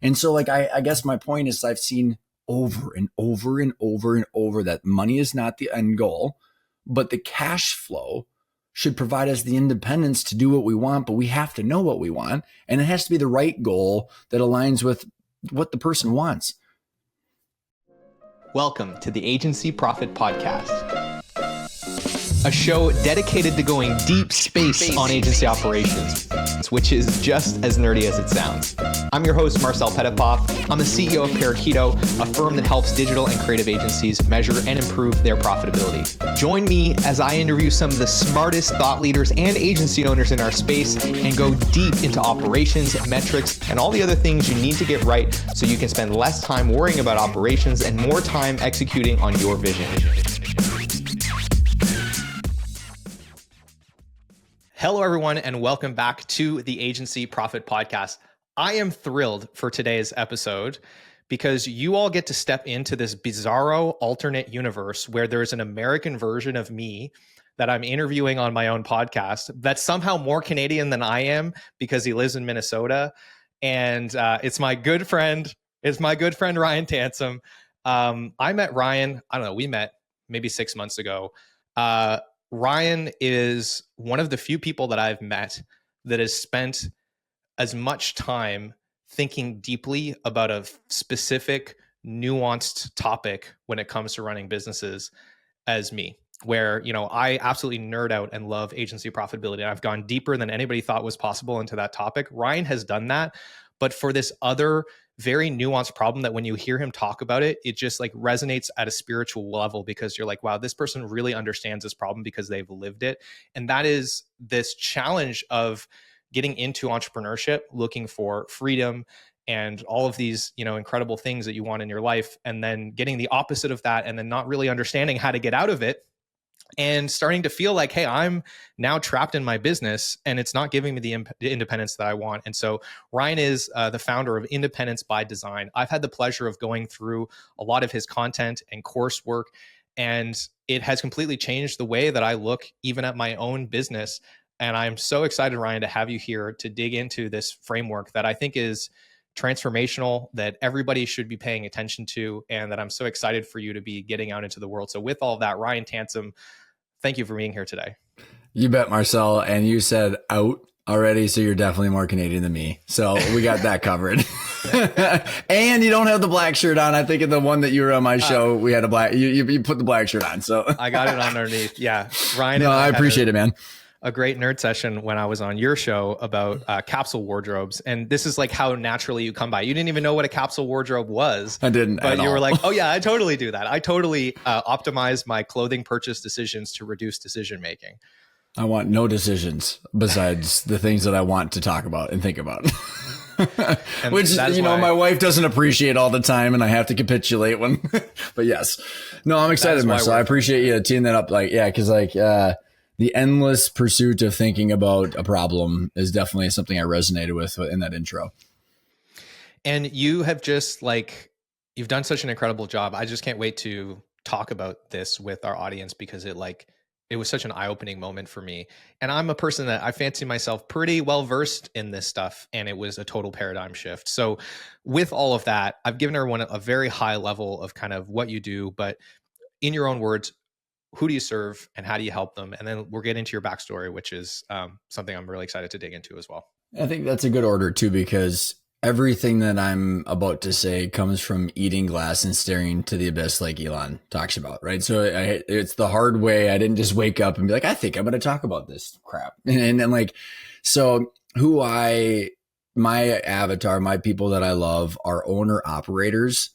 And so like, I guess my point is I've seen over and over and over and over that money is not the end goal, but the cash flow should provide us the independence to do what we want, but we have to know what we want. And it has to be the right goal that aligns with what the person wants. Welcome to the Agency Profit Podcast, a show dedicated to going deep space on agency operations, which is just as nerdy as it sounds. I'm your host, Marcel. I'm the CEO of Parakeeto, a firm that helps digital and creative agencies measure and improve their profitability. Join me as I interview some of the smartest thought leaders and agency owners in our space and go deep into operations, metrics, and all the other things you need to get right so you can spend less time worrying about operations and more time executing on your vision. Hello, everyone, and welcome back to the Agency Profit Podcast. I am thrilled for today's episode because you all get to step into this bizarro alternate universe where there's an American version of me that I'm interviewing on my own podcast that's somehow more Canadian than I am because he lives in Minnesota. And it's my good friend Ryan Tansom. I met Ryan, I don't know, we met maybe 6 months ago. Ryan is one of the few people that I've met that has spent as much time thinking deeply about a specific, nuanced topic when it comes to running businesses as me, where, you know, I absolutely nerd out and love agency profitability. I've gone deeper than anybody thought was possible into that topic. Ryan has done that, but for this other very nuanced problem that when you hear him talk about it, it just like resonates at a spiritual level because you're like, wow, this person really understands this problem because they've lived it. And that is this challenge of getting into entrepreneurship, looking for freedom and all of these, you know, incredible things that you want in your life, and then getting the opposite of that and then not really understanding how to get out of it and starting to feel like, hey, I'm now trapped in my business and it's not giving me the independence that I want. And so Ryan is the founder of Independence by Design. I've had the pleasure of going through a lot of his content and coursework, and it has completely changed the way that I look even at my own business. And I'm so excited, Ryan, to have you here to dig into this framework that I think is transformational, that everybody should be paying attention to, and that I'm so excited for you to be getting out into the world. So with all of that, Ryan Tansom, thank you for being here today. You bet, Marcel. And you said out already, so you're definitely more Canadian than me. So we got that covered. And you don't have the black shirt on. I think in the one that you were on my show, we had a black, you put the black shirt on. So I got it underneath. Yeah. Ryan. No, I appreciate it, man. A great nerd session when I was on your show about capsule wardrobes. And this is like how naturally you come by. You didn't even know what a capsule wardrobe was. I didn't. But you were like, oh yeah, I totally do that. I totally optimize my clothing purchase decisions to reduce decision making. I want no decisions besides the things that I want to talk about and think about. Which, you know, my wife doesn't appreciate all the time and I have to capitulate when, but yes. No, I'm excited, Marcel. I appreciate you teeing that up. Like, yeah, because like, the endless pursuit of thinking about a problem is definitely something I resonated with in that intro. And you have just like, you've done such an incredible job. I just can't wait to talk about this with our audience because it was such an eye-opening moment for me. And I'm a person that I fancy myself pretty well-versed in this stuff, and it was a total paradigm shift. So with all of that, I've given everyone a very high level of kind of what you do, but in your own words, who do you serve and how do you help them? And then we'll get into your backstory, which is something I'm really excited to dig into as well. I think that's a good order too, because everything that I'm about to say comes from eating glass and staring to the abyss like Elon talks about, right? So it's the hard way. I didn't just wake up and be like, I think I'm going to talk about this crap. And like, so my avatar, my people that I love are owner operators.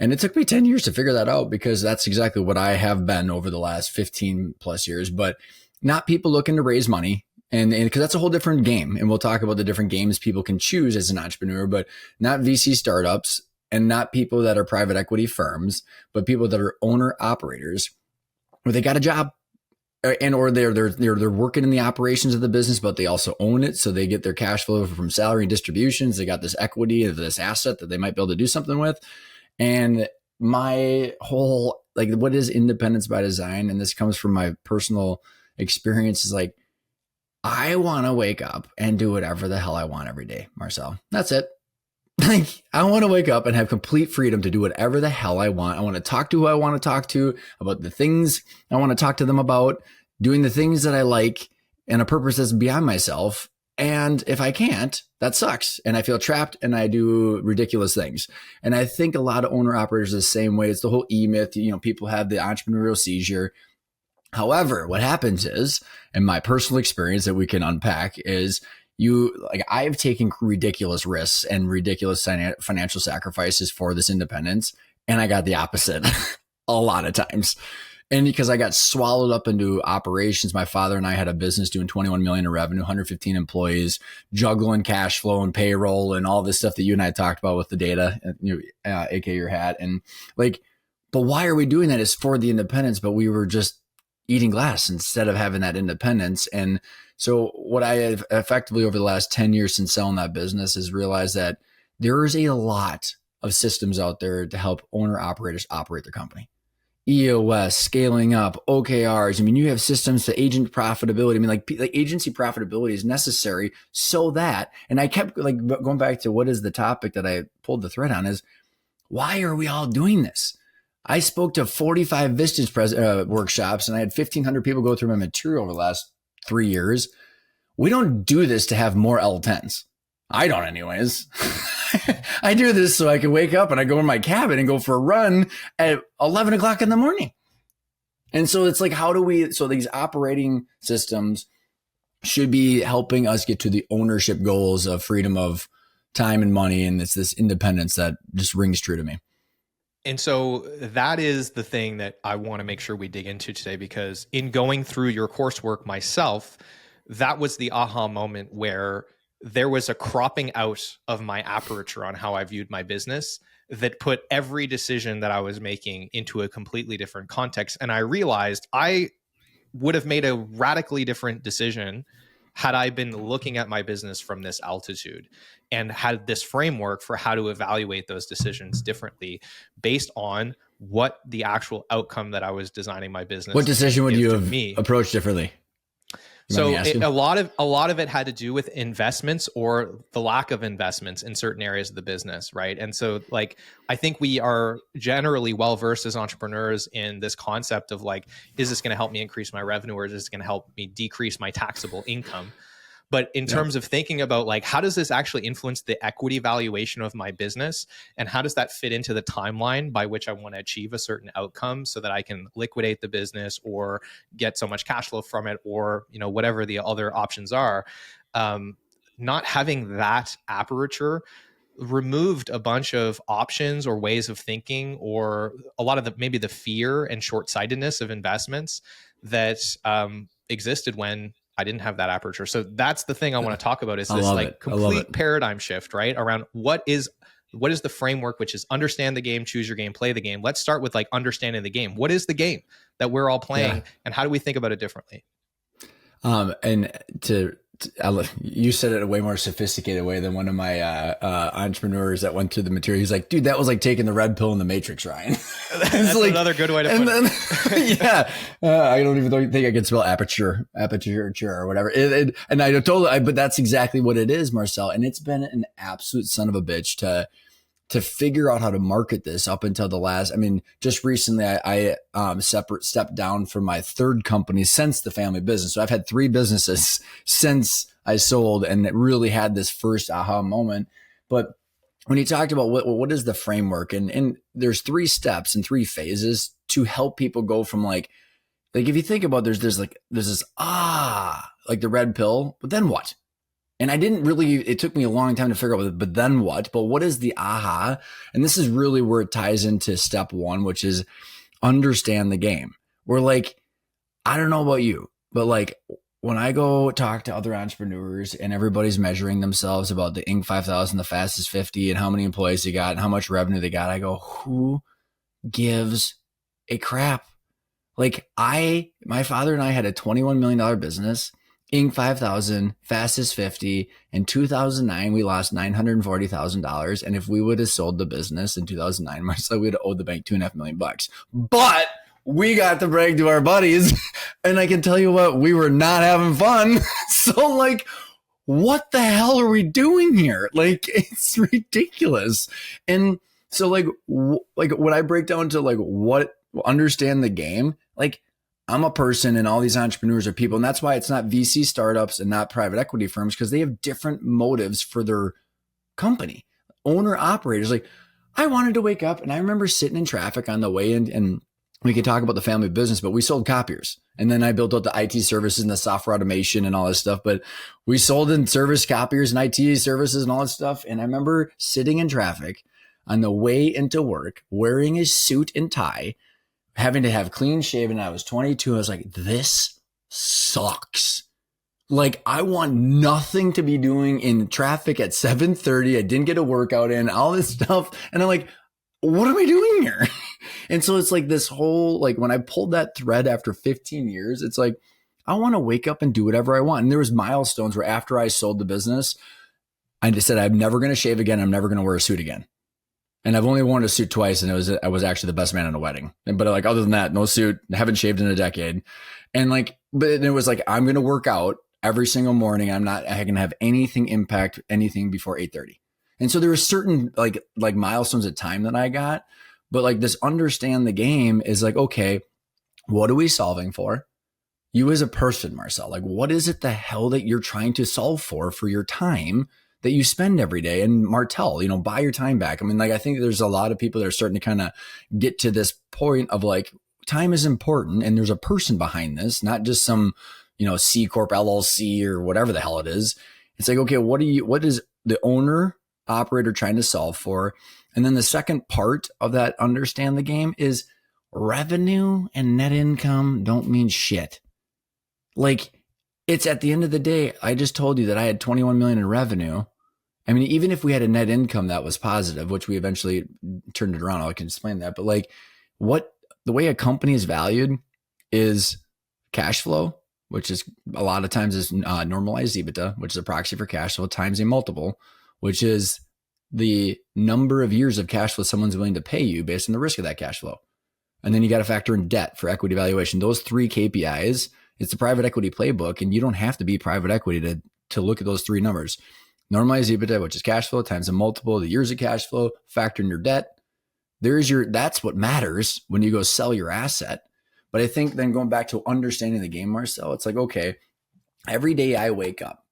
And it took me 10 years to figure that out because that's exactly what I have been over the last 15 plus years, but not people looking to raise money. And because that's a whole different game. And we'll talk about the different games people can choose as an entrepreneur, but not VC startups and not people that are private equity firms, but people that are owner operators where they got a job and or they're working in the operations of the business, but they also own it. So they get their cash flow from salary and distributions. They got this equity of this asset that they might be able to do something with. And my whole, like, what is independence by design? And this comes from my personal experience is like, I want to wake up and do whatever the hell I want every day, Marcel. That's it. Like, I want to wake up and have complete freedom to do whatever the hell I want. I want to talk to who I want to talk to about the things I want to talk to them about, doing the things that I like and a purpose that's beyond myself. And if I can't, that sucks. And I feel trapped and I do ridiculous things. And I think a lot of owner operators are the same way. It's the whole E-myth. People have the entrepreneurial seizure. However, what happens is, in my personal experience that we can unpack, is I've taken ridiculous risks and ridiculous financial sacrifices for this independence. And I got the opposite a lot of times. And because I got swallowed up into operations, my father and I had a business doing 21 million in revenue, 115 employees, juggling cash flow and payroll and all this stuff that you and I talked about with the data, aka your hat. And but why are we doing that? It's for the independence, but we were just eating glass instead of having that independence. And so what I have effectively over the last 10 years since selling that business is realized that there is a lot of systems out there to help owner operators operate their company. EOS, scaling up, OKRs. I mean, you have systems to agent profitability. I mean, like agency profitability is necessary so that, and I kept going back to what is the topic that I pulled the thread on is, why are we all doing this? I spoke to 45 Vistas workshops and I had 1,500 people go through my material over the last 3 years. We don't do this to have more L10s. I don't anyways. I do this so I can wake up and I go in my cabin and go for a run at 11 o'clock in the morning. And so it's like, so these operating systems should be helping us get to the ownership goals of freedom of time and money. And it's this independence that just rings true to me. And so that is the thing that I want to make sure we dig into today, because in going through your coursework myself, that was the aha moment where there was a cropping out of my aperture on how I viewed my business that put every decision that I was making into a completely different context. And I realized I would have made a radically different decision had I been looking at my business from this altitude and had this framework for how to evaluate those decisions differently based on what the actual outcome that I was designing my business. What decision would you have approached differently? So a lot of it had to do with investments or the lack of investments in certain areas of the business, right? And so I think we are generally well versed as entrepreneurs in this concept of is this going to help me increase my revenue, or is this going to help me decrease my taxable income? But in terms of thinking about how does this actually influence the equity valuation of my business, and how does that fit into the timeline by which I want to achieve a certain outcome so that I can liquidate the business or get so much cash flow from it, or whatever the other options are, not having that aperture removed a bunch of options or ways of thinking, or a lot of maybe the fear and short-sightedness of investments that existed when I didn't have that aperture. So that's the thing I want to talk about, is this complete paradigm shift, right? Around what is the framework, which is understand the game, choose your game, play the game. Let's start with understanding the game. What is the game that we're all playing, and how do we think about it differently? You said it in a way more sophisticated way than one of my entrepreneurs that went through the material. He's like, dude, that was like taking the red pill in the Matrix, Ryan. That's another good way to put it. Yeah. I don't even think I can spell aperture or whatever. And I totally, but that's exactly what it is, Marcel. And it's been an absolute son of a bitch to figure out how to market this up until the last. I mean, just recently I stepped down from my third company since the family business. So I've had 3 businesses since I sold, and it really had this first aha moment. But when you talked about what is the framework, and there's 3 steps and 3 phases to help people go from if you think about, there's this the red pill, but then what? And it took me a long time to figure out, but then what? But what is the aha? And this is really where it ties into step 1, which is understand the game. We're I don't know about you, but when I go talk to other entrepreneurs and everybody's measuring themselves about the Inc. 5000, the fastest 50, and how many employees they got and how much revenue they got, I go, who gives a crap? My father and I had a $21 million business, Inc. 5000, fastest 50. In 2009, we lost $940,000. And if we would have sold the business in 2009, Marcel, we would have owed the bank $2.5 million. But we got to brag to our buddies. And I can tell you what, we were not having fun. So what the hell are we doing here? Like, it's ridiculous. And so like when I break down to like what understand the game, like I'm a person and all these entrepreneurs are people. And that's why it's not VC startups and not private equity firms, because they have different motives for their company. Owner operators, like I wanted to wake up and I remember sitting in traffic on the way in, and we could talk about the family business, but we sold copiers. And then I built out the IT services and the software automation and all this stuff. But we sold in service copiers and IT services and all this stuff. And I remember sitting in traffic on the way into work, wearing a suit and tie, having to have clean shaven. I was 22. I was like, this sucks. Like, I want nothing to be doing in traffic at 7:30. I didn't get a workout in, all this stuff. And I'm like, what am I doing here? And so it's like this whole, like when I pulled that thread after 15 years, it's like, I want to wake up and do whatever I want. And there was milestones where after I sold the business, I just said, I'm never going to shave again. I'm never going to wear a suit again. And I've only worn a suit twice, and I was actually the best man in a wedding. But like, other than that, no suit, haven't shaved in a decade. And like, but it was like, I'm going to work out every single morning. I'm not going to have anything impact anything before 8:30. And so there were certain like milestones at time that I got, but like this understand the game is like, okay, what are we solving for? You as a person, Marcel, like what is it the hell that you're trying to solve for your time that you spend every day? And Martel, buy your time back. I mean, like, I think there's a lot of people that are starting to kind of get to this point of like, time is important. And there's a person behind this, not just some, C Corp LLC or whatever the hell it is. It's like, okay, what is the owner operator trying to solve for? And then the second part of that understand the game is revenue and net income don't mean shit. Like, it's at the end of the day, I just told you that I had 21 million in revenue. I mean, even if we had a net income that was positive, which we eventually turned it around, I can explain that. But like the way a company is valued is cash flow, which is a lot of times is normalized EBITDA, which is a proxy for cash flow, times a multiple, which is the number of years of cash flow someone's willing to pay you based on the risk of that cash flow. And then you got to factor in debt for equity valuation. Those three KPIs, it's the private equity playbook, and you don't have to be private equity to look at those three numbers. Normalized EBITDA, which is cash flow, times a multiple, the years of cash flow, factor in your debt. That's what matters when you go sell your asset. But I think then going back to understanding the game, Marcel, it's like, okay, every day I wake up,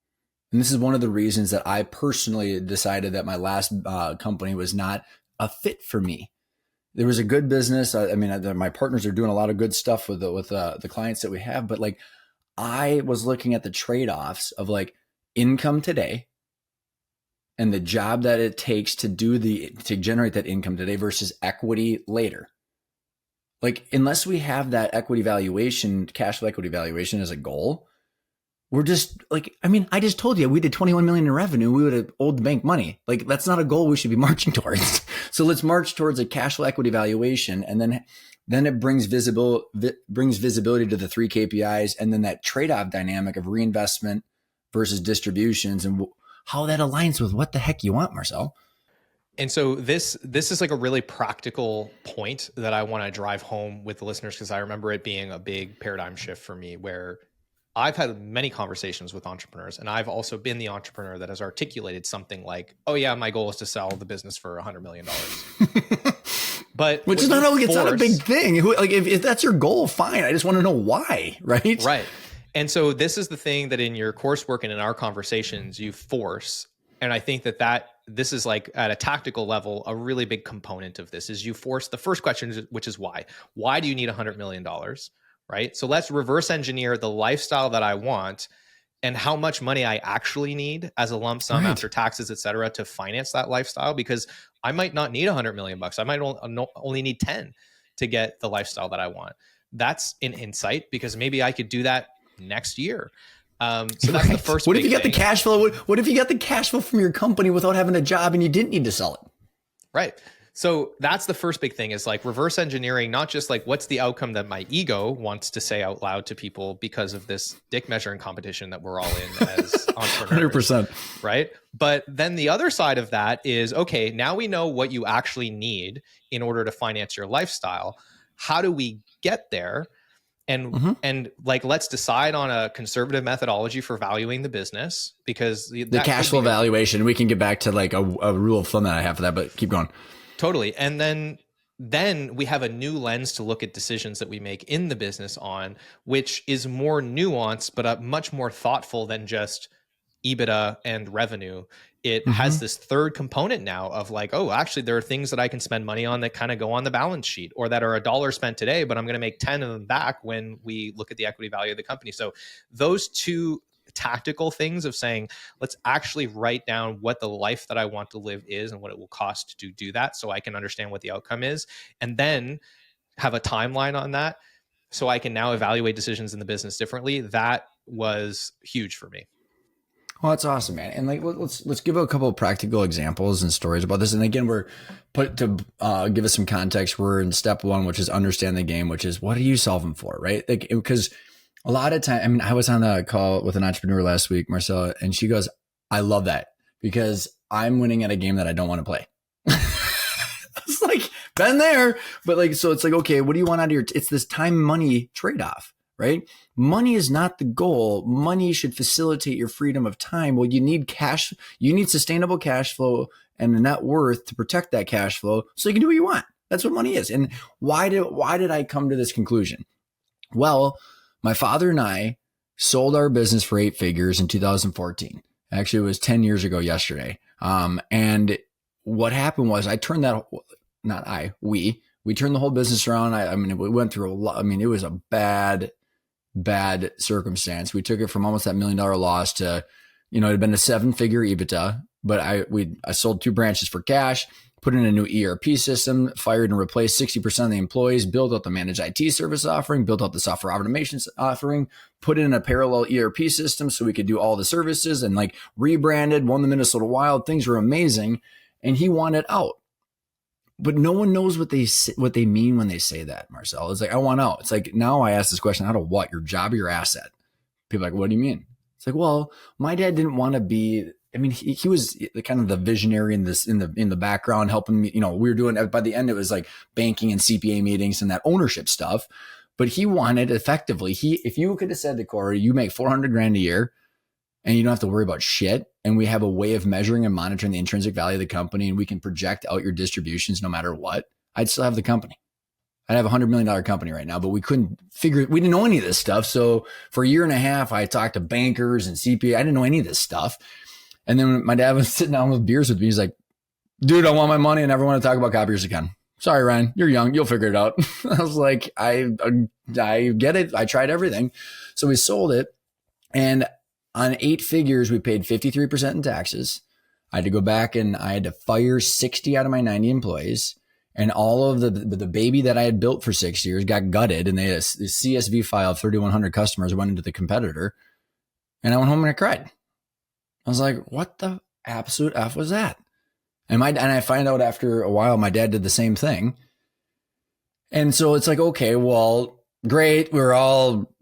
and this is one of the reasons that I personally decided that my last company was not a fit for me. There was a good business. I mean, my partners are doing a lot of good stuff with the clients that we have, but like I was looking at the trade-offs of like income today and the job that it takes to generate that income today versus equity later. Like, unless we have that equity valuation, cash flow equity valuation as a goal, we're just like, I mean, I just told you we did 21 million in revenue. We would have owed the bank money. Like, that's not a goal we should be marching towards. So let's march towards a cash flow equity valuation. And then it brings visibility to the three KPIs. And then that trade-off dynamic of reinvestment versus distributions and how that aligns with what the heck you want, Marcel. And so this is like a really practical point that I want to drive home with the listeners, because I remember it being a big paradigm shift for me, where I've had many conversations with entrepreneurs, and I've also been the entrepreneur that has articulated something like, oh yeah, my goal is to sell the business for $100 million. But which is not it's not a big thing. Like if that's your goal, fine. I just want to know why, right? Right. And so this is the thing that in your coursework and in our conversations you force. And I think that this is like at a tactical level, a really big component of this is you force the first question, which is why. Why do you need $100 million? Right? So let's reverse engineer the lifestyle that I want and how much money I actually need as a lump sum after taxes, et cetera, to finance that lifestyle, because I might not need $100 million. I might only need 10 to get the lifestyle that I want. That's an insight, because maybe I could do that next year. So that's the first. What if you got the cash flow? What if you got the cash flow from your company without having a job and you didn't need to sell it? Right. So that's the first big thing, is like reverse engineering, not just like what's the outcome that my ego wants to say out loud to people because of this dick measuring competition that we're all in as entrepreneurs. 100%. Right. But then the other side of that is, okay, now we know what you actually need in order to finance your lifestyle. How do we get there? And like, let's decide on a conservative methodology for valuing the business, because The that cash could flow be valuation. We can get back to like a rule of thumb that I have for that, but keep going. totally. And then we have a new lens to look at decisions that we make in the business on, which is more nuanced, but much more thoughtful than just EBITDA and revenue. It has this third component now of like, oh, actually, there are things that I can spend money on that kind of go on the balance sheet, or that are $1 spent today, but I'm going to make 10 of them back when we look at the equity value of the company. So those two tactical things of saying, let's actually write down what the life that I want to live is and what it will cost to do that, so I can understand what the outcome is, and then have a timeline on that, so I can now evaluate decisions in the business differently. That was huge for me. Well, that's awesome, man. And like, let's give a couple of practical examples and stories about this. And again, we're put to give us some context. We're in step one, which is understand the game, which is what are you solving for, right? Like, because a lot of time, I mean, I was on a call with an entrepreneur last week, Marcel, and she goes, "I love that because I'm winning at a game that I don't want to play." It's like, been there, but like, so it's like, okay, what do you want out of your? It's this time money trade off. Right? Money is not the goal. Money should facilitate your freedom of time. Well, you need cash. You need sustainable cash flow and a net worth to protect that cash flow so you can do what you want. That's what money is. And why did I come to this conclusion? Well, my father and I sold our business for 8 figures in 2014. Actually, it was 10 years ago yesterday. And what happened was I turned that, not I, we turned the whole business around. I mean, we went through a lot. I mean, it was a bad circumstance. We took it from almost that $1 million loss to, it had been a 7-figure EBITDA, but I sold 2 branches for cash, put in a new ERP system, fired and replaced 60% of the employees, built out the managed IT service offering, built out the software automation offering, put in a parallel ERP system so we could do all the services, and like rebranded, won the Minnesota Wild. Things were amazing. And he wanted out. But no one knows what they mean when they say that, Marcel. It's like, I want out. It's like, now I ask this question, out of what? Your job or your asset? People are like, what do you mean? It's like, well, my dad didn't want to be, I mean, he was kind of the visionary in the background, helping me, we were doing, by the end, it was like banking and CPA meetings and that ownership stuff. But he wanted, effectively, if you could have said to Corey, you make $400,000 a year and you don't have to worry about shit, and we have a way of measuring and monitoring the intrinsic value of the company, and we can project out your distributions no matter what, I'd still have the company. I'd have a $100 million company right now, but we didn't know any of this stuff. So for a year and a half, I talked to bankers and CPA. I didn't know any of this stuff. And then my dad was sitting down with beers with me. He's like, dude, I want my money. I never want to talk about copiers again. Sorry, Ryan, you're young. You'll figure it out. I was like, I get it. I tried everything. So we sold it. And on 8 figures, we paid 53% in taxes. I had to go back and I had to fire 60 out of my 90 employees. And all of the baby that I had built for 6 years got gutted. And they had a CSV file of 3,100 customers went into the competitor. And I went home and I cried. I was like, what the absolute F was that? And I find out after a while, my dad did the same thing. And so it's like, okay, well, great.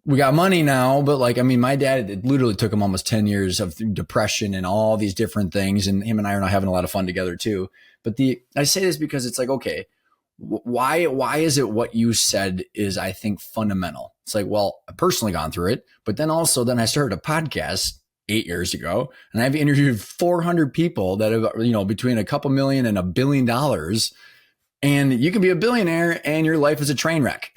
We got money now, but like, I mean, my dad, it literally took him almost 10 years of depression and all these different things. And him and I are now having a lot of fun together too. But I say this because it's like, okay, why is it what you said is, I think, fundamental? It's like, well, I've personally gone through it, but then I started a podcast 8 years ago, and I've interviewed 400 people that have, between a couple million and $1 billion. And you can be a billionaire and your life is a train wreck.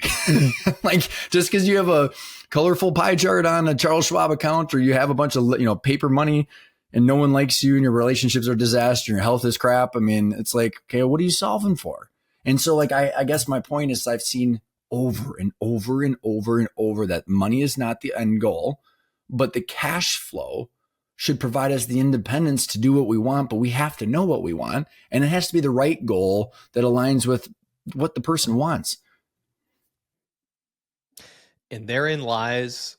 Like, just because you have a colorful pie chart on a Charles Schwab account, or you have a bunch of, paper money and no one likes you and your relationships are a disaster and your health is crap. I mean, it's like, okay, what are you solving for? And so like, I guess my point is I've seen over and over and over and over that money is not the end goal, but the cash flow should provide us the independence to do what we want, but we have to know what we want. And it has to be the right goal that aligns with what the person wants. And therein lies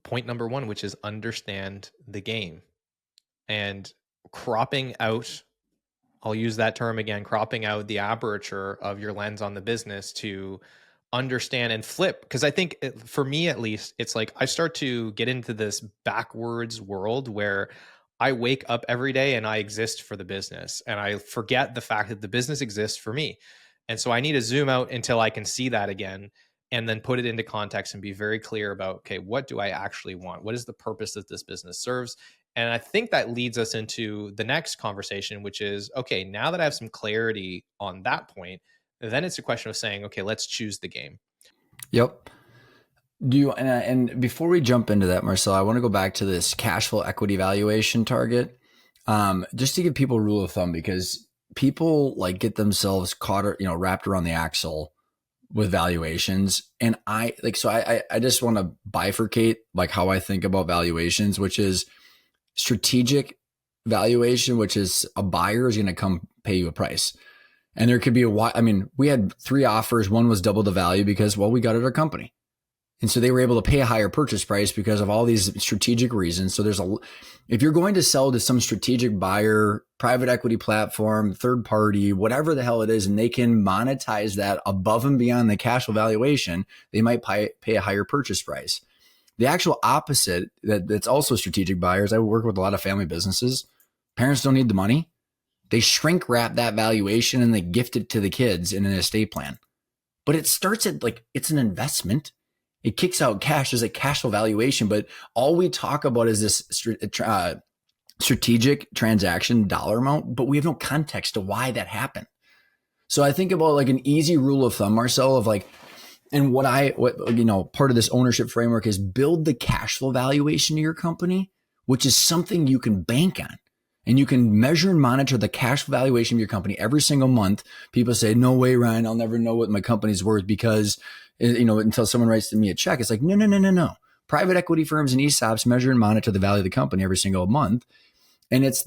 point number 1, which is understand the game. And cropping out, I'll use that term again, cropping out the aperture of your lens on the business to understand and flip. Because I think for me, at least, it's like I start to get into this backwards world where I wake up every day and I exist for the business, and I forget the fact that the business exists for me. And so I need to zoom out until I can see that again. and then put it into context and be very clear about, okay, what do I actually want? What is the purpose that this business serves? And I think that leads us into the next conversation, which is, okay, now that I have some clarity on that point, then it's a question of saying, okay, let's choose the game. Yep. Do you and before we jump into that, Marcel, I want to go back to this cash flow equity valuation target, just to give people a rule of thumb, because people like get themselves caught, wrapped around the axle with valuations. And I just want to bifurcate like how I think about valuations, which is strategic valuation, which is a buyer is going to come pay you a price. And there could be we had 3 offers. One was double the value because, well, we got at our company. And so they were able to pay a higher purchase price because of all these strategic reasons. So if you're going to sell to some strategic buyer, private equity platform, third party, whatever the hell it is, and they can monetize that above and beyond the cash flow valuation, they might pay a higher purchase price. The actual opposite, that's also strategic buyers. I work with a lot of family businesses. Parents don't need the money. They shrink wrap that valuation and they gift it to the kids in an estate plan. But it starts at it's an investment. It kicks out cash as a cash flow valuation, but all we talk about is this strategic transaction dollar amount, but we have no context to why that happened. So I think about like an easy rule of thumb, Marcel, of like, and what part of this ownership framework is build the cash flow valuation of your company, which is something you can bank on. And you can measure and monitor the cash valuation of your company every single month. People say, no way, Ryan, I'll never know what my company's worth because, until someone writes to me a check. It's like, no. Private equity firms and ESOPs measure and monitor the value of the company every single month. And it's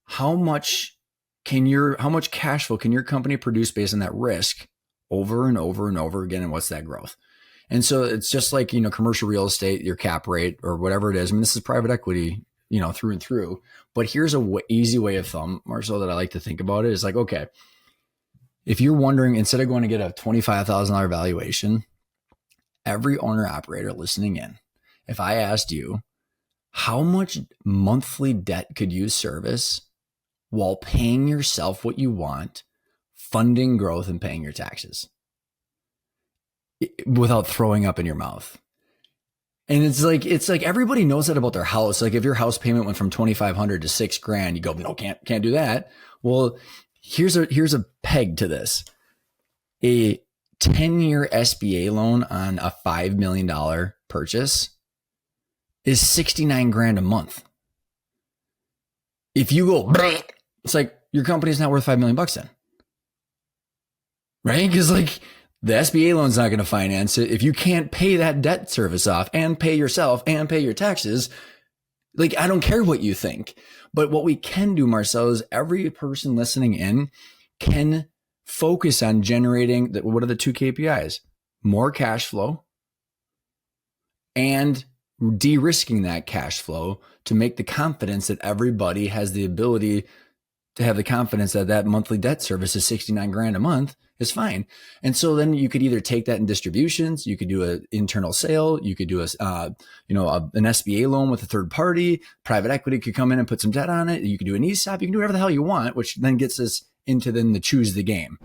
how much cash flow can your company produce based on that risk over and over and over again? And what's that growth? And so it's just like, commercial real estate, your cap rate or whatever it is. I mean, this is private equity, through and through. But here's easy way of thumb, Marcel, that I like to think about it is like, okay, if you're wondering, instead of going to get a $25,000 valuation, every owner operator listening in, if I asked you, how much monthly debt could you service while paying yourself what you want, funding growth and paying your taxes without throwing up in your mouth? And it's like everybody knows that about their house. Like if your house payment went from $2,500 to $6,000, you go, no, can't do that. Well, here's a peg to this. A 10-year SBA loan on a $5 million purchase is $69,000 a month. If you go, it's like your company's not worth $5 million then, right? Because like the SBA loan's not going to finance it. If you can't pay that debt service off and pay yourself and pay your taxes, like I don't care what you think. But what we can do, Marcel, is every person listening in can focus on generating what are the 2 KPIs? More cash flow and de-risking that cash flow to make the confidence that everybody has the ability to have the confidence that that monthly debt service is $69,000 a month is fine. And so then you could either take that in distributions, you could do an internal sale, you could do an SBA loan with a third party, private equity could come in and put some debt on it. You could do an ESOP, you can do whatever the hell you want, which then gets us into then the choose the game.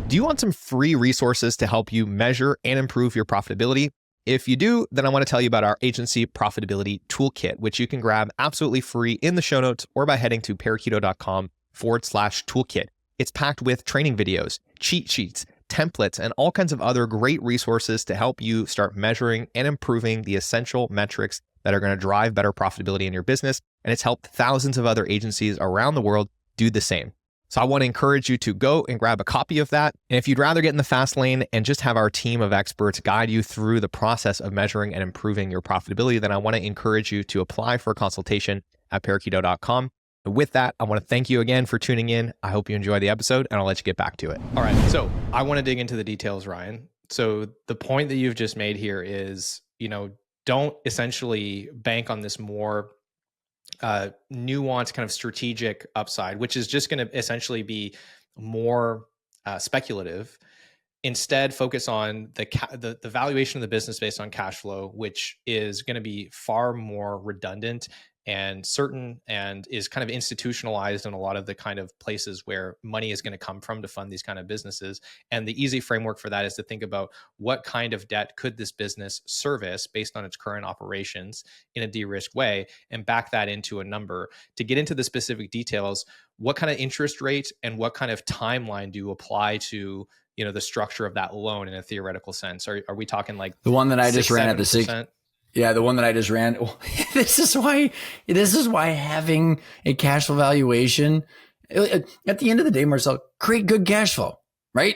Do you want some free resources to help you measure and improve your profitability? If you do, then I want to tell you about our agency profitability toolkit, which you can grab absolutely free in the show notes or by heading to parakeeto.com/toolkit. It's packed with training videos, cheat sheets, templates, and all kinds of other great resources to help you start measuring and improving the essential metrics that are going to drive better profitability in your business. And it's helped thousands of other agencies around the world do the same. So I want to encourage you to go and grab a copy of that. And if you'd rather get in the fast lane and just have our team of experts guide you through the process of measuring and improving your profitability, then I want to encourage you to apply for a consultation at parakeeto.com. With that, I want to thank you again for tuning in. I hope you enjoy the episode and I'll let you get back to it. All right. So I want to dig into the details, Ryan. So the point that you've just made here is, don't essentially bank on this more nuanced kind of strategic upside, which is just going to essentially be more speculative. Instead, focus on the valuation of the business based on cash flow, which is going to be far more redundant and certain, and is kind of institutionalized in a lot of the kind of places where money is going to come from to fund these kind of businesses. And the easy framework for that is to think about what kind of debt could this business service based on its current operations in a de-risked way, and back that into a number. To get into the specific details, what kind of interest rate and what kind of timeline do you apply to, you know, the structure of that loan in a theoretical sense? Are we talking like The one that I just six, ran at the 6, 7%? yeah, the one that I just ran. This is why having a cash flow valuation, at the end of the day, Marcel, create good cash flow, right?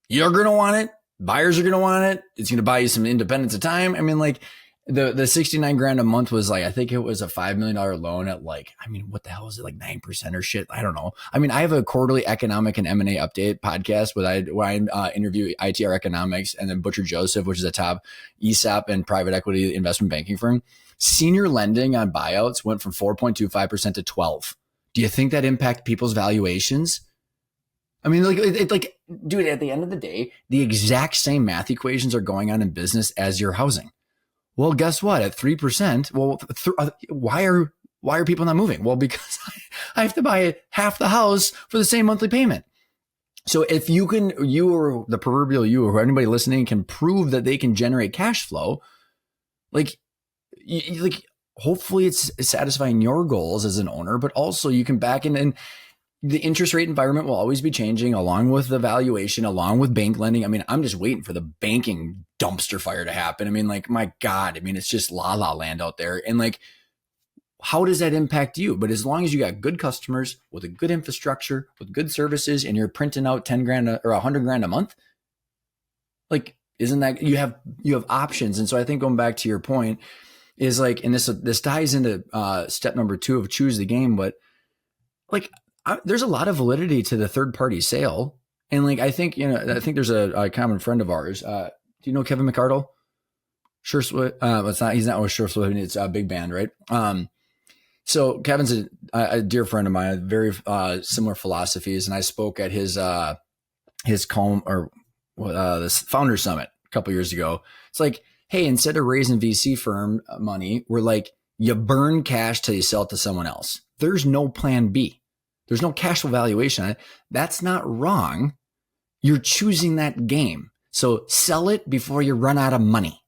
You're going to want it. Buyers are going to want it. It's going to buy you some independence of time. I mean, like the 69 grand a month was like, I think it was a $5 million loan at like, I mean, what the hell is it? Like 9% or shit. I don't know. I mean, I have a quarterly economic and M&A update podcast where I interview ITR Economics and then Butcher Joseph, which is a top ESOP and private equity investment banking firm. Senior lending on buyouts went from 4.25% to 12. Do you think that impact people's valuations? I mean, like, dude, at the end of the day, the exact same math equations are going on in business as your housing. Well, guess what? At 3%, well, why are people not moving? Well, because I have to buy half the house for the same monthly payment. So if you or the proverbial you or anybody listening can prove that they can generate cash flow, like hopefully it's satisfying your goals as an owner, but also you can back in and the interest rate environment will always be changing along with the valuation, along with bank lending. I mean, I'm just waiting for the banking dumpster fire to happen. I mean, like, my God, I mean, it's just la la land out there. And like, how does that impact you? But as long as you got good customers with a good infrastructure, with good services, and you're printing out 10 grand or 100 grand a month, like, isn't that you have options? And so I think going back to your point is like, and this ties into step number 2 of choose the game, but like, there's a lot of validity to the third party sale. And like, I think there's a common friend of ours. Do you know Kevin McArdle? Sure. He's not with Sure Swift. It's a big band, right? So Kevin's a dear friend of mine, very similar philosophies. And I spoke at his this founder summit a couple years ago. It's like, hey, instead of raising VC firm money, we're like, you burn cash till you sell it to someone else. There's no plan B. There's no cash flow valuation. That's not wrong. You're choosing that game. So sell it before you run out of money.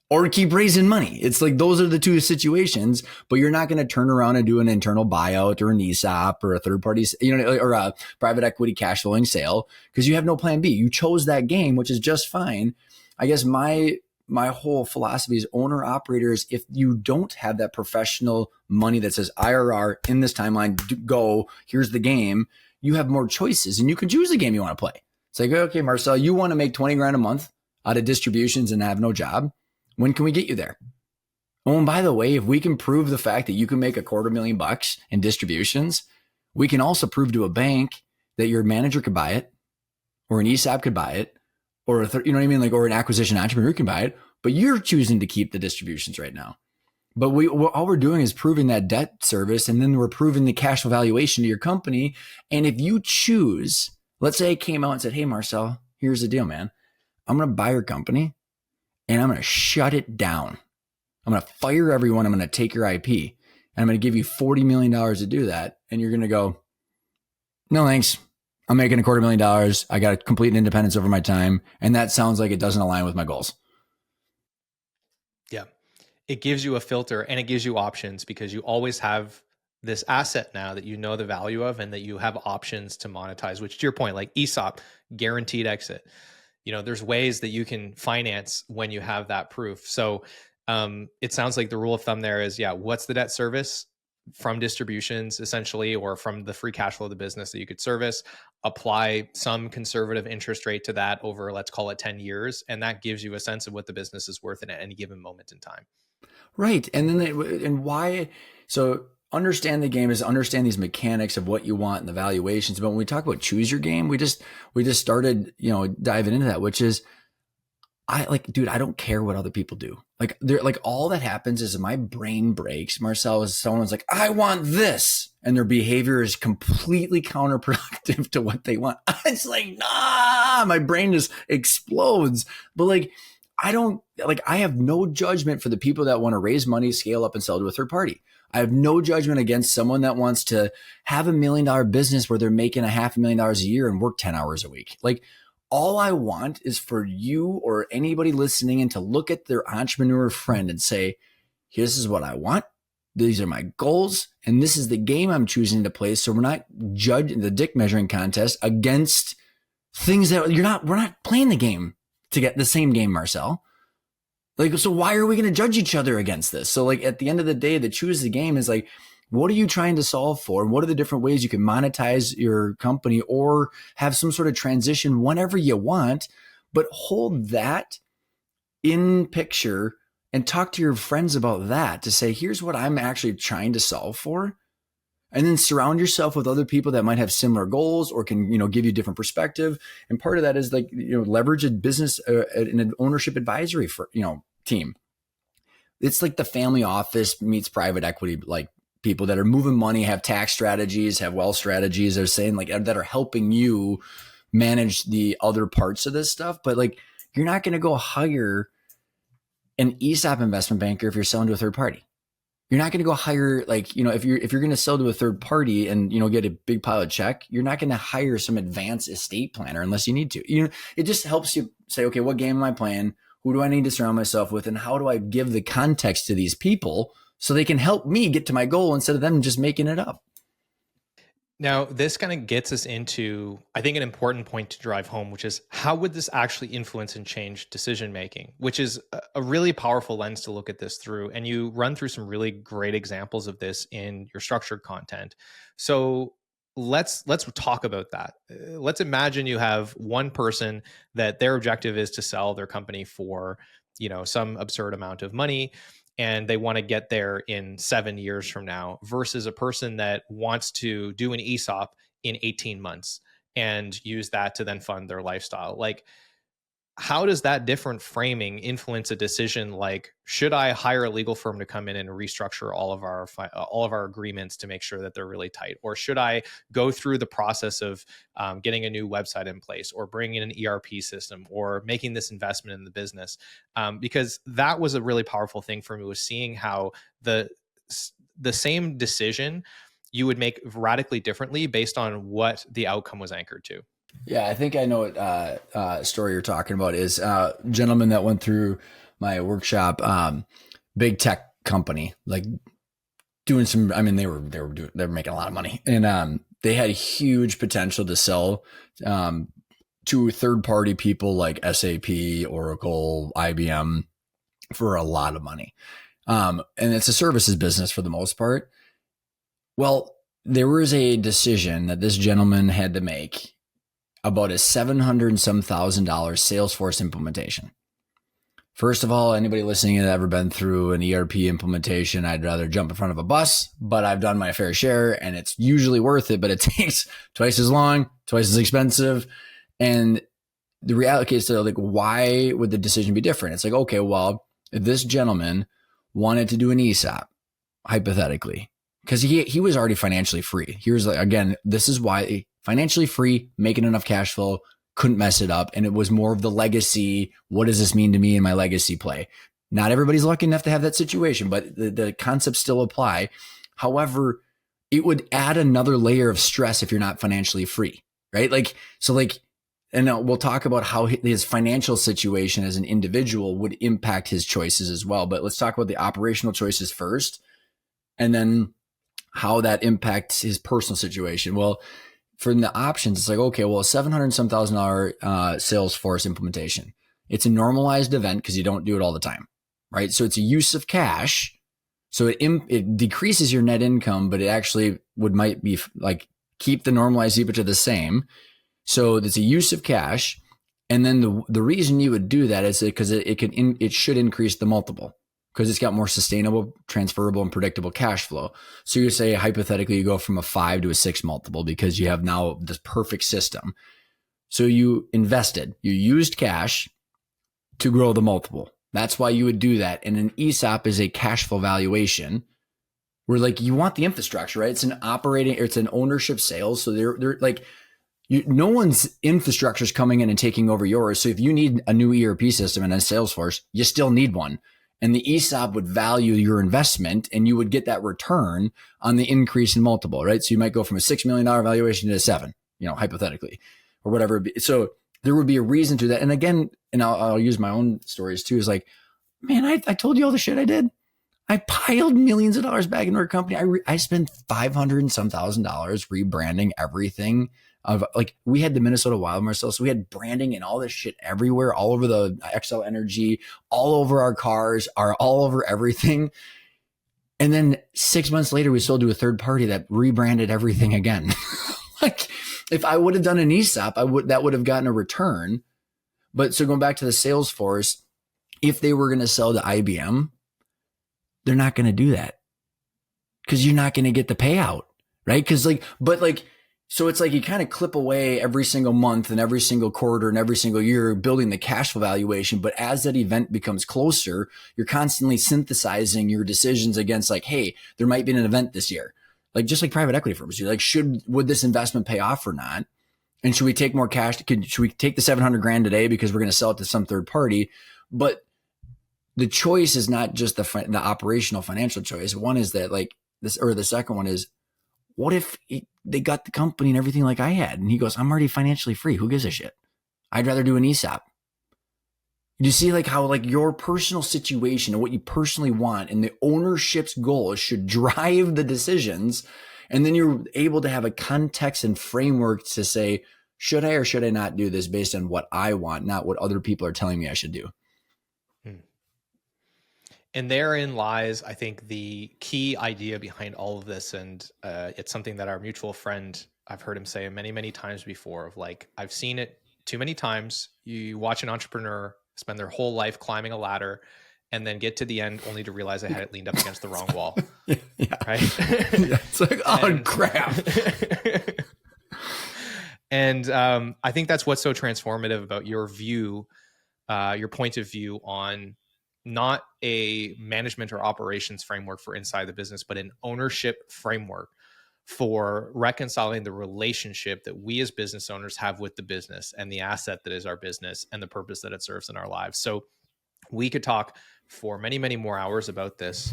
Or keep raising money. It's like, those are the two situations, but you're not going to turn around and do an internal buyout or an ESOP or a third party, or a private equity cash flowing sale because you have no plan B. You chose that game, which is just fine. I guess my whole philosophy is owner operators. If you don't have that professional money that says IRR in this timeline, go, here's the game, you have more choices and you can choose the game you want to play. It's like, okay, Marcel, you want to make 20 grand a month out of distributions and have no job. When can we get you there? Oh, and by the way, if we can prove the fact that you can make $250,000 in distributions, we can also prove to a bank that your manager could buy it, or an ESOP could buy it, or or an acquisition entrepreneur can buy it, but you're choosing to keep the distributions right now. But all we're doing is proving that debt service, and then we're proving the cash flow valuation to your company. And if you choose, let's say I came out and said, hey, Marcel, here's the deal, man. I'm going to buy your company and I'm going to shut it down. I'm going to fire everyone. I'm going to take your IP and I'm going to give you $40 million to do that. And you're going to go, no, thanks. I'm making $250,000. I got complete independence over my time. And that sounds like it doesn't align with my goals. Yeah. It gives you a filter and it gives you options because you always have this asset now that you know the value of and that you have options to monetize, which to your point, like ESOP, guaranteed exit. There's ways that you can finance when you have that proof. So it sounds like the rule of thumb there is, what's the debt service from distributions essentially, or from the free cash flow of the business that you could service, apply some conservative interest rate to that over, let's call it 10 years. And that gives you a sense of what the business is worth at any given moment in time. Right. And then why? So understand the game is understand these mechanics of what you want and the valuations. But when we talk about choose your game, we just started, diving into that, which is I don't care what other people do. All that happens is my brain breaks. Marcel is someone's like, I want this. And their behavior is completely counterproductive to what they want. It's like, nah, my brain just explodes. But I have no judgment for the people that want to raise money, scale up, and sell to a third party. I have no judgment against someone that wants to have $1 million business where they're making $500,000 a year and work 10 hours a week. Like, all I want is for you or anybody listening and to look at their entrepreneur friend and say, this is what I want. These are my goals. And this is the game I'm choosing to play. So we're not judging the dick measuring contest against things that we're not playing the game to get the same game, Marcel. Like, so why are we going to judge each other against this? So like at the end of the day, the choose the game is like, what are you trying to solve for? What are the different ways you can monetize your company or have some sort of transition whenever you want, but hold that in picture and talk to your friends about that to say, here's what I'm actually trying to solve for. And then surround yourself with other people that might have similar goals or can, give you different perspective. And part of that is like, leverage a business, an ownership advisory for, team. It's like the family office meets private equity, like people that are moving money, have tax strategies, have wealth strategies, they're saying like that are helping you manage the other parts of this stuff. But like, you're not going to go hire an ESOP investment banker if you're selling to a third party. You're not going to go hire like, if you're going to sell to a third party and, get a big pile of check, you're not going to hire some advanced estate planner unless you need to. It just helps you say, okay, what game am I playing? Who do I need to surround myself with? And how do I give the context to these people so they can help me get to my goal instead of them just making it up? Now, this kind of gets us into, I think, an important point to drive home, which is how would this actually influence and change decision making, which is a really powerful lens to look at this through. And you run through some really great examples of this in your structured content. So let's talk about that. Let's imagine you have one person that their objective is to sell their company for, some absurd amount of money, and they want to get there in 7 years from now, versus a person that wants to do an ESOP in 18 months and use that to then fund their lifestyle. Like, how does that different framing influence a decision? Like, should I hire a legal firm to come in and restructure all of our agreements to make sure that they're really tight? Or should I go through the process of getting a new website in place, or bringing in an ERP system, or making this investment in the business? Because that was a really powerful thing for me, was seeing how the same decision you would make radically differently based on what the outcome was anchored to. Yeah, I think I know what story you're talking about is a gentleman that went through my workshop, big tech company, like doing some, they were making a lot of money, and they had huge potential to sell to third party people like SAP, Oracle, IBM for a lot of money. And it's a services business for the most part. Well, there was a decision that this gentleman had to make about a $700 and some thousand Salesforce implementation. First of all, anybody listening that ever been through an ERP implementation, I'd rather jump in front of a bus, but I've done my fair share and it's usually worth it, but it takes twice as long, twice as expensive. And the reality is, like, why would the decision be different? It's like, okay, well, if this gentleman wanted to do an ESOP, hypothetically, because he was already financially free. Here's like, again, this is why financially free, making enough cash flow, couldn't mess it up. And it was more of the legacy. What does this mean to me in my legacy play? Not everybody's lucky enough to have that situation, but the concepts still apply. However, it would add another layer of stress if you're not financially free, right? And we'll talk about how his financial situation as an individual would impact his choices as well. But let's talk about the operational choices first, and then how that impacts his personal situation. Well, for the options, it's like, okay, well, $700 some thousand Salesforce implementation. It's a normalized event because you don't do it all the time, right? So it's a use of cash. So it decreases your net income, but it actually might be like keep the normalized EBITDA the same. So it's a use of cash. And then the reason you would do that is because it should increase the multiple, because it's got more sustainable, transferable, and predictable cash flow. So you say, hypothetically, you go from a 5 to a 6 multiple because you have now this perfect system. So you used cash to grow the multiple. That's why you would do that. And an ESOP is a cash flow valuation where, like, you want the infrastructure, right? It's an ownership sale. So they're like, No one's infrastructure is coming in and taking over yours. So if you need a new ERP system and a Salesforce, you still need one. And the ESOP would value your investment and you would get that return on the increase in multiple, right? So you might go from a $6 million valuation to 7, hypothetically, or whatever. So there would be a reason to that. And again, and I'll use my own stories too, is like, man, I told you all the shit I did. I piled millions of dollars back into our company. I spent 500 and some $1,000 rebranding everything. We had the Minnesota Wild, Marcel, so we had branding and all this shit everywhere, all over the XL Energy, all over our cars, all over everything. And then 6 months later, we sold to a third party that rebranded everything again. Like, if I would have done an ESOP, that would have gotten a return. But so going back to the Salesforce, if they were going to sell to IBM, they're not going to do that because you're not going to get the payout, right? So it's like you kind of clip away every single month and every single quarter and every single year building the cash flow valuation. But as that event becomes closer, you're constantly synthesizing your decisions against like, hey, there might be an event this year. Like just like private equity firms, you're like, would this investment pay off or not? And should we take more cash? Should we take the $700,000 today because we're going to sell it to some third party? But the choice is not just the operational financial choice. One is that like this, or the second one is, what if they got the company and everything like I had? And he goes, I'm already financially free. Who gives a shit? I'd rather do an ESOP. You see like how like your personal situation and what you personally want and the ownership's goals should drive the decisions. And then you're able to have a context and framework to say, should I or should I not do this based on what I want, not what other people are telling me I should do. And therein lies, I think, the key idea behind all of this. And it's something that our mutual friend, I've heard him say many, many times before, of like, I've seen it too many times. You watch an entrepreneur spend their whole life climbing a ladder and then get to the end only to realize they had it leaned up against the wrong wall. Yeah. Right? Yeah, it's like, oh, crap. And I think that's what's so transformative about your view, your point of view on not a management or operations framework for inside the business, but an ownership framework for reconciling the relationship that we as business owners have with the business and the asset that is our business and the purpose that it serves in our lives. So we could talk for many, many more hours about this,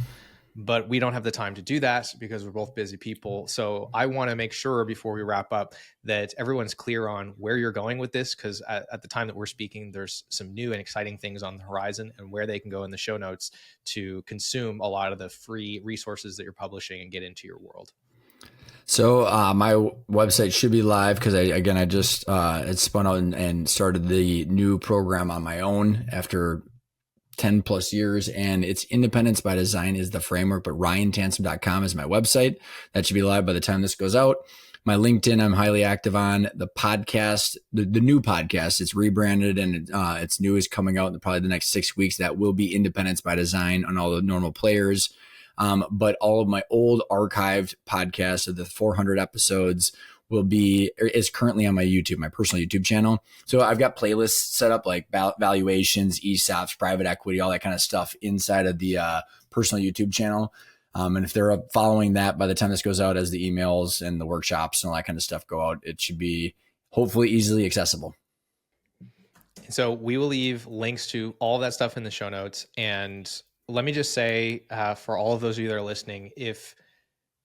but we don't have the time to do that because we're both busy people. So I want to make sure before we wrap up that everyone's clear on where you're going with this, because at the time that we're speaking, there's some new and exciting things on the horizon and where they can go in the show notes to consume a lot of the free resources that you're publishing and get into your world. So my website should be live because I just had spun out and started the new program on my own after 10 plus years, and it's Independence by Design is the framework, but ryantansom.com is my website. That should be live by the time this goes out. My LinkedIn, I'm highly active on. The podcast, the new podcast, it's rebranded and it's new, is coming out in probably the next 6 weeks. That will be Independence by Design on all the normal players. But all of my old archived podcasts of the 400 episodes is currently on my YouTube, my personal YouTube channel. So I've got playlists set up like valuations, ESOPs, private equity, all that kind of stuff inside of the personal YouTube channel. And if they're following that by the time this goes out, as the emails and the workshops and all that kind of stuff go out, it should be hopefully easily accessible. So we will leave links to all of that stuff in the show notes. And let me just say, for all of those of you that are listening, if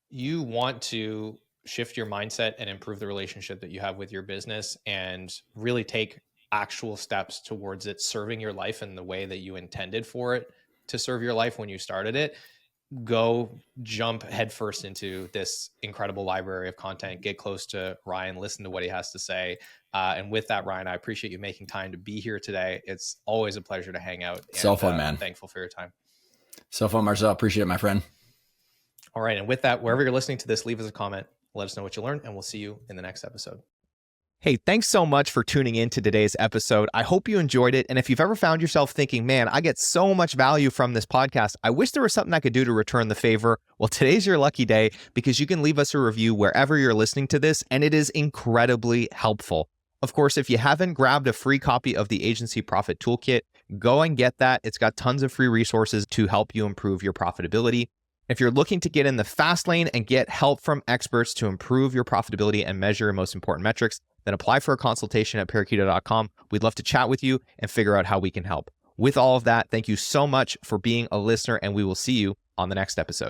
you want to shift your mindset and improve the relationship that you have with your business and really take actual steps towards it serving your life in the way that you intended for it to serve your life when you started it, go jump headfirst into this incredible library of content, get close to Ryan, listen to what he has to say. And with that, Ryan, I appreciate you making time to be here today. It's always a pleasure to hang out. So fun, man. I'm thankful for your time. So fun, Marcel. Appreciate it, my friend. All right. And with that, wherever you're listening to this, leave us a comment. Let us know what you learned, and we'll see you in the next episode. Hey, thanks so much for tuning in to today's episode. I hope you enjoyed it. And if you've ever found yourself thinking, man, I get so much value from this podcast, I wish there was something I could do to return the favor. Well, today's your lucky day because you can leave us a review wherever you're listening to this, and it is incredibly helpful. Of course, if you haven't grabbed a free copy of the Agency Profit Toolkit, go and get that. It's got tons of free resources to help you improve your profitability. If you're looking to get in the fast lane and get help from experts to improve your profitability and measure your most important metrics, then apply for a consultation at parakeeto.com. We'd love to chat with you and figure out how we can help. With all of that, thank you so much for being a listener, and we will see you on the next episode.